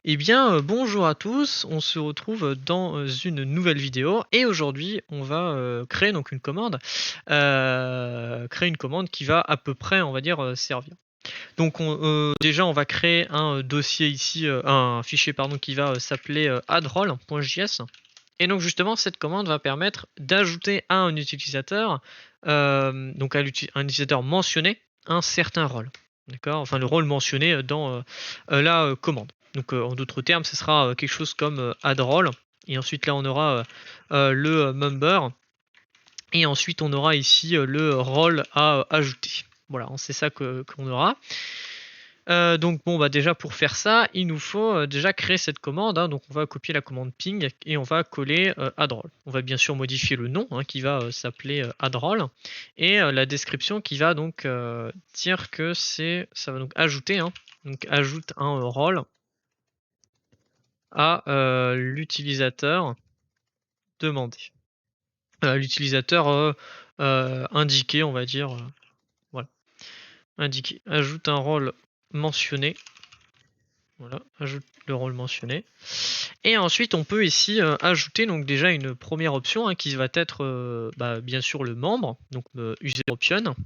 Eh bien, bonjour à tous, on se retrouve dans une nouvelle vidéo et aujourd'hui on va créer donc une commande, créer une commande qui va à peu près on va dire servir. Donc déjà on va créer un dossier ici, un fichier pardon qui va s'appeler addrol.js et donc justement cette commande va permettre d'ajouter à un utilisateur, donc à un utilisateur mentionné, un certain rôle. D'accord? Enfin le rôle mentionné dans la commande. Donc en d'autres termes, ce sera quelque chose comme add role et ensuite là on aura le member et ensuite on aura ici le rôle à ajouter. Voilà, c'est ça qu'on aura. Donc bon, bah déjà pour faire ça, il nous faut déjà créer cette commande, hein. Donc on va copier la commande ping et on va coller addrol. On va bien sûr modifier le nom, hein, qui va s'appeler addrol et la description qui va donc dire que ça va donc ajouter, hein, donc ajoute un rôle à l'utilisateur demandé. L'utilisateur indiqué, on va dire, voilà, indiqué. Ajoute un rôle mentionné. Voilà, ajoute le rôle mentionné. Et ensuite, on peut ici ajouter donc déjà une première option, hein, qui va être bien sûr le membre, donc user option.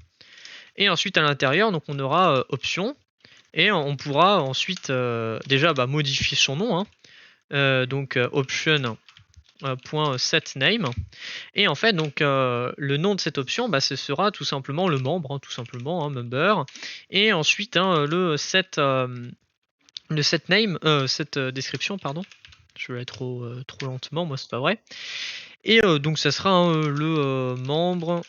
Et ensuite à l'intérieur, donc on aura option et on pourra ensuite déjà modifier son nom, hein. Donc option .setName et en fait donc le nom de cette option ce sera tout simplement le membre, hein, tout simplement, hein, member et ensuite hein, le setName, cette description pardon, je vais aller trop lentement, moi c'est pas vrai. Et donc ça sera hein, le membre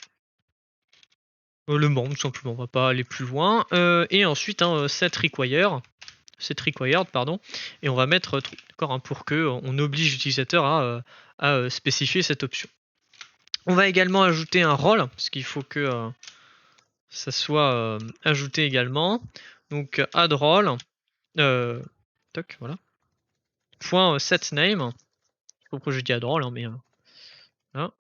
tout simplement, on va pas aller plus loin. Et ensuite hein, set required pardon, et on va mettre d'accord hein, pour que on oblige l'utilisateur à spécifier cette option. On va également ajouter un rôle, parce qu'il faut que ça soit ajouté également. Donc add role, toc, voilà. Point set name. Pourquoi je dis add role, hein, mais voilà.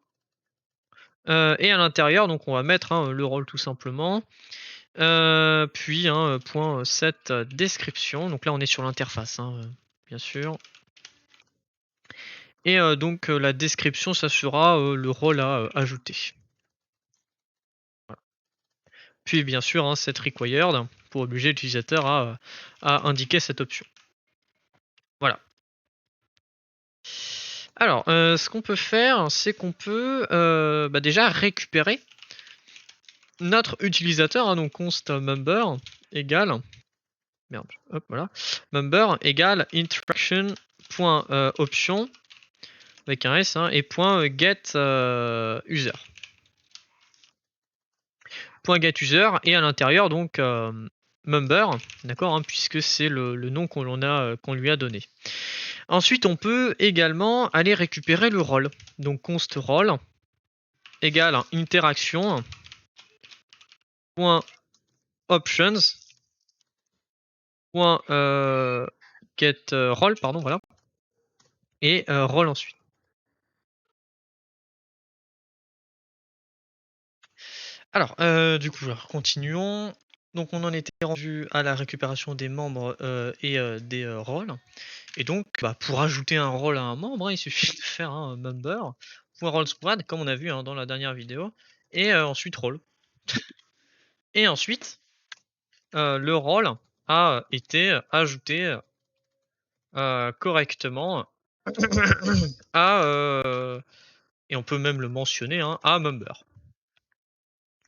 Et à l'intérieur, donc on va mettre hein, le rôle tout simplement. Puis hein, point set description. Donc là on est sur l'interface, hein, bien sûr. Et donc la description, ça sera le rôle à ajouter. Voilà. Puis bien sûr, hein, set required pour obliger l'utilisateur à indiquer cette option. Voilà. Alors, ce qu'on peut faire, c'est qu'on peut déjà récupérer notre utilisateur, hein, donc const member égale, merde, hop, voilà, member égale interaction.option avec un S hein, et .get user. .get user et à l'intérieur donc member, d'accord, hein, puisque c'est le nom qu'on lui a donné. Ensuite, on peut également aller récupérer le rôle. Donc const rôle égale interaction options get role pardon, voilà, et rôle ensuite. Alors du coup continuons. Donc on en était rendu à la récupération des membres et des rôles. Et donc pour ajouter un rôle à un membre, hein, il suffit de faire un member .role squad comme on a vu hein, dans la dernière vidéo et ensuite rôle. Et ensuite le rôle a été ajouté correctement à et on peut même le mentionner hein, à member.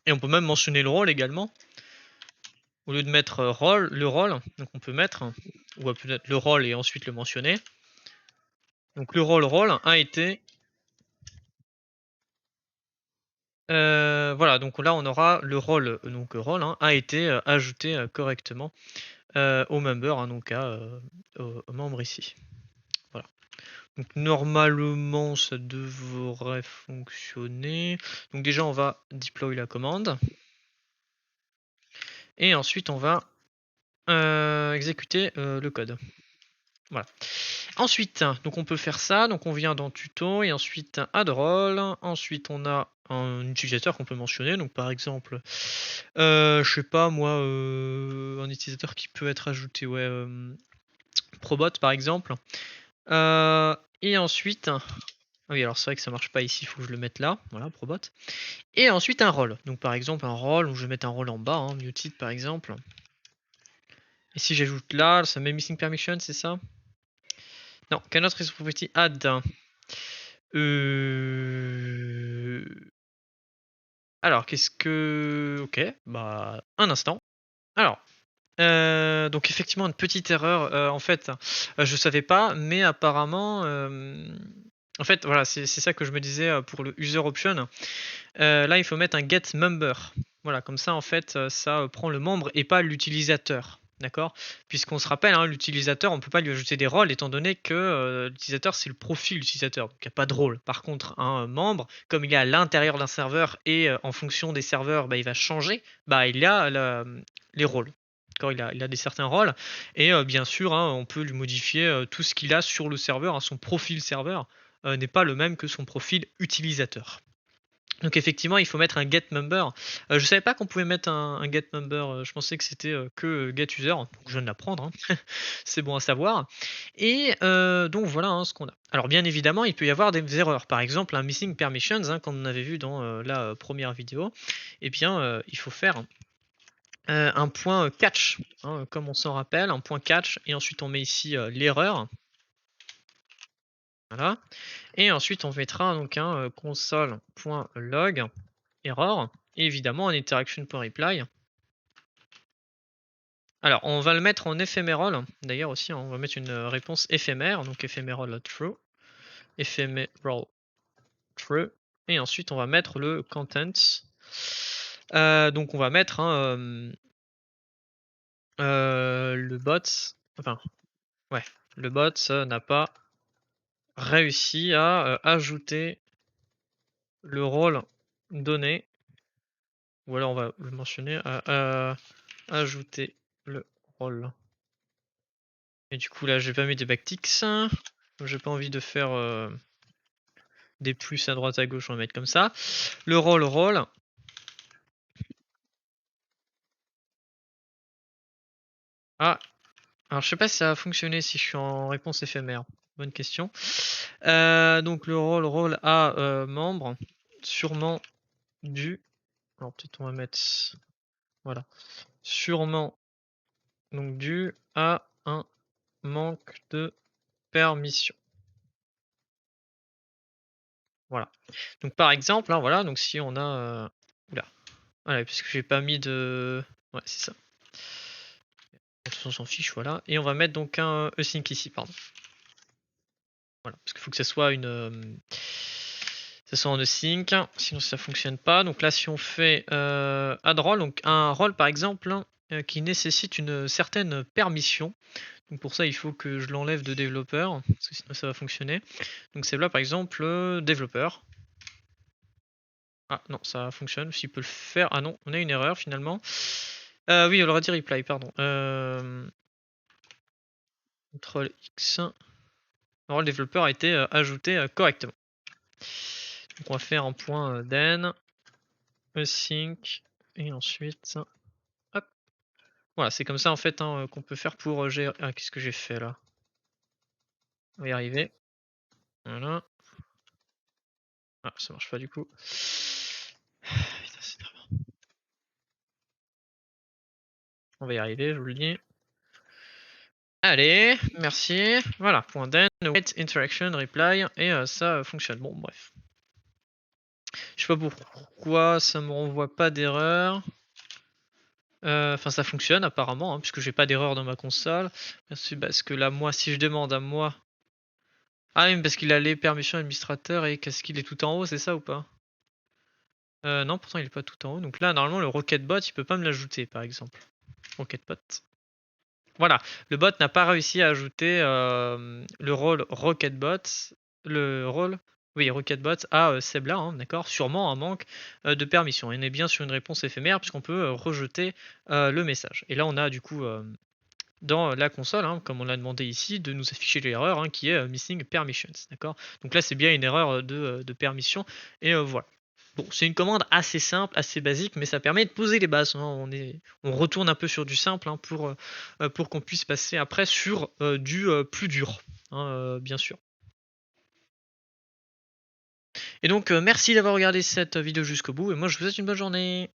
Et on peut même mentionner le rôle également. Au lieu de mettre rôle, le rôle, donc on peut mettre, ou peut-être le rôle et ensuite le mentionner. Donc le rôle a été voilà, donc là on aura le rôle, donc rôle hein, a été ajouté correctement au member, hein, donc au membre ici. Voilà. Donc normalement ça devrait fonctionner. Donc déjà on va deploy la commande. Et ensuite on va exécuter le code. Voilà. Ensuite, donc on peut faire ça, donc on vient dans tuto et ensuite add role. Ensuite on a un utilisateur qu'on peut mentionner, donc par exemple, je sais pas moi, un utilisateur qui peut être ajouté, ouais, probot par exemple. Et ensuite, ah oui, alors c'est vrai que ça marche pas ici, il faut que je le mette là, voilà, probot. Et ensuite un rôle. Donc par exemple un rôle où je vais mettre un rôle en bas, hein, muted par exemple. Et si j'ajoute là, ça met missing permission, c'est ça? Non, cannot resource property add. Alors qu'est-ce que... Ok, bah un instant. Alors, donc effectivement une petite erreur, en fait, je savais pas, mais apparemment, en fait voilà, c'est ça que je me disais, pour le user option. Là il faut mettre un get member. Voilà, comme ça en fait, ça prend le membre et pas l'utilisateur. D'accord? Puisqu'on se rappelle, hein, l'utilisateur, on peut pas lui ajouter des rôles étant donné que l'utilisateur c'est le profil utilisateur, donc il n'y a pas de rôle. Par contre, un membre, comme il est à l'intérieur d'un serveur et en fonction des serveurs, bah, il va changer, bah, il a les rôles. Il a des certains rôles et bien sûr, hein, on peut lui modifier tout ce qu'il a sur le serveur, hein, son profil serveur n'est pas le même que son profil utilisateur. Donc effectivement, il faut mettre un get member. Je savais pas qu'on pouvait mettre un get member, je pensais que c'était que get user, donc je viens de l'apprendre, hein. C'est bon à savoir. Et donc voilà, hein, ce qu'on a. Alors bien évidemment, il peut y avoir des erreurs. Par exemple, un missing permissions, hein, comme on avait vu dans la première vidéo. Eh bien, il faut faire un point catch, hein, comme on s'en rappelle, un point catch, et ensuite on met ici l'erreur. Voilà. Et ensuite on mettra donc un console.log error, et évidemment un interaction.reply. Alors on va le mettre en éphéméral, d'ailleurs aussi, hein, on va mettre une réponse éphémère, donc éphéméral true, éphéméral true, et ensuite on va mettre le content. Donc on va mettre le bot, enfin ouais, le bot n'a pas réussi à ajouter le rôle donné, ou alors on va le mentionner à ajouter le rôle. Et du coup là j'ai pas mis des backticks, j'ai pas envie de faire des plus à droite à gauche, on va mettre comme ça. Le rôle. Ah, alors je sais pas si ça va fonctionner si je suis en réponse éphémère. Bonne question. Donc le rôle à membre, sûrement dû. Alors peut-être on va mettre. Voilà. Sûrement donc dû à un manque de permission. Voilà. Donc par exemple, hein, voilà, donc si on a. Oula. Voilà, puisque j'ai pas mis de. Ouais, c'est ça. De toute façon, on s'en fiche, voilà. Et on va mettre donc un async ici, pardon. Voilà, parce qu'il faut que ça soit ça soit en async, sinon ça fonctionne pas. Donc là, si on fait add role, donc un rôle par exemple qui nécessite une certaine permission. Donc pour ça, il faut que je l'enlève de développeur, parce que sinon ça va fonctionner. Donc c'est là par exemple développeur. Ah non, ça fonctionne, s'il peut le faire. Ah non, on a une erreur finalement. Oui, on aurait dit reply, pardon. Ctrl X. Alors, le développeur a été ajouté correctement. Donc on va faire un point then async et ensuite hop. Voilà, c'est comme ça en fait, hein, qu'on peut faire pour gérer. Ah, qu'est-ce que j'ai fait là? On va y arriver. Voilà. Ah, ça marche pas du coup. Putain, c'est énervant. On va y arriver, je vous le dis. Allez, merci. Voilà, point then, wait, interaction, reply, et ça fonctionne. Bon, bref. Je sais pas pourquoi ça me renvoie pas d'erreur. Enfin, ça fonctionne apparemment, hein, puisque j'ai pas d'erreur dans ma console. Parce que là, moi, si je demande à moi. Ah oui, parce qu'il a les permissions administrateur et qu'est-ce qu'il est tout en haut, c'est ça ou pas? Non, pourtant il est pas tout en haut. Donc là, normalement, le Rocketbot, il peut pas me l'ajouter, par exemple. Rocketbot. Voilà, le bot n'a pas réussi à ajouter le rôle Rocketbot, le rôle, oui, Rocketbot à Sebla, hein, d'accord, sûrement un manque de permission. On est bien sur une réponse éphémère puisqu'on peut rejeter le message. Et là, on a du coup dans la console, hein, comme on l'a demandé ici, de nous afficher l'erreur qui est missing permissions, d'accord. Donc là, c'est bien une erreur de permission et voilà. Bon, c'est une commande assez simple, assez basique, mais ça permet de poser les bases, hein. On retourne un peu sur du simple, hein, pour qu'on puisse passer après sur, du, plus dur, hein, bien sûr. Et donc, merci d'avoir regardé cette vidéo jusqu'au bout et moi je vous souhaite une bonne journée.